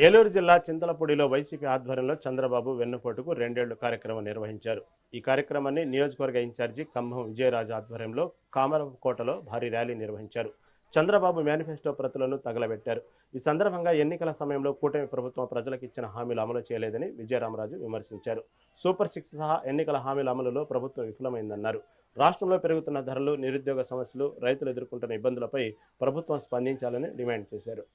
ఏలూరు జిల్లా చింతలపూడిలో వైసీపీ ఆధ్వర్యంలో చంద్రబాబు వెన్నుపోటుకు 2 ఏళ్లు కార్యక్రమం నిర్వహించారు. ఈ కార్యక్రమాన్ని నియోజకవర్గ ఇన్ఛార్జి ఖమ్మం విజయరాజు ఆధ్వర్యంలో కామరకోటలో భారీ ర్యాలీ నిర్వహించారు. చంద్రబాబు మేనిఫెస్టో ప్రతులను తగలబెట్టారు. ఈ సందర్భంగా ఎన్నికల సమయంలో కూటమి ప్రభుత్వం ప్రజలకు ఇచ్చిన హామీలు అమలు చేయలేదని విజయరామరాజు విమర్శించారు. సూపర్ 6 సహా ఎన్నికల హామీల అమలులో ప్రభుత్వం విఫలమైందన్నారు. రాష్ట్రంలో పెరుగుతున్న ధరలు, నిరుద్యోగ సమస్యలు, రైతులు ఎదుర్కొంటున్న ఇబ్బందులపై ప్రభుత్వం స్పందించాలని డిమాండ్ చేశారు.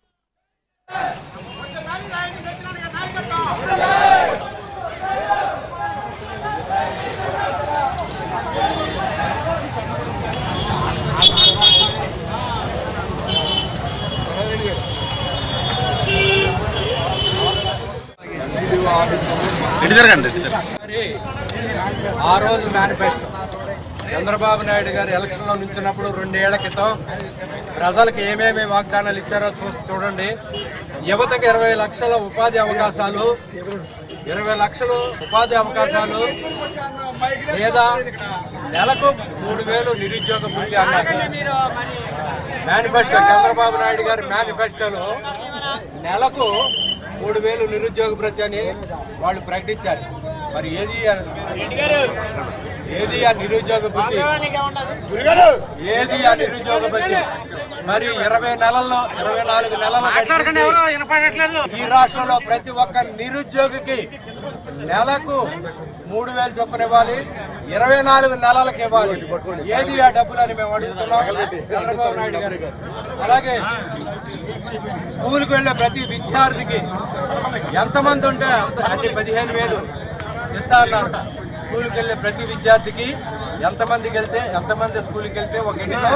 ఆ రోజు మేనిఫెస్టో చంద్రబాబు నాయుడు గారు ఎలక్షన్లో నిలిచినప్పుడు 2 ఏళ్ల క్రితం ప్రజలకు ఏమేమి వాగ్దానాలు ఇచ్చారో చూడండి. యువతకు 20 లక్షల ఉపాధి అవకాశాలు, 20 లక్షలు ఉపాధి అవకాశాలు లేదా నెలకు 3000 నిరుద్యోగ భృతి అన్నారు. మేనిఫెస్టో చంద్రబాబు నాయుడు గారి మేనిఫెస్టోలో నెలకు 3000 నిరుద్యోగ భృతి అని వాళ్ళు ప్రకటించారు. మరి ఏది ఆ నిరుద్యోగ భృతి? ఏది ఆ నిరుద్యోగ భృతి? మరి 24 నెలలు ఈ రాష్ట్రంలో ప్రతి ఒక్క నిరుద్యోగికి నెలకు 3000 చొప్పున ఇవ్వాలి, 24 నెలలకు ఇవ్వాలి. ఏది ఆ డబ్బులని మేము అడుగుతున్నాం చంద్రబాబు నాయుడు గారు. అలాగే స్కూల్కి వెళ్ళే ప్రతి విద్యార్థికి ఎంతమంది ఉంటే అంటే 15,000 ఇస్తా అన్నారు. స్కూల్కి వెళ్ళే ప్రతి విద్యార్థికి ఎంతమంది స్కూల్కి వెళ్తే ఒక ఇంటిలో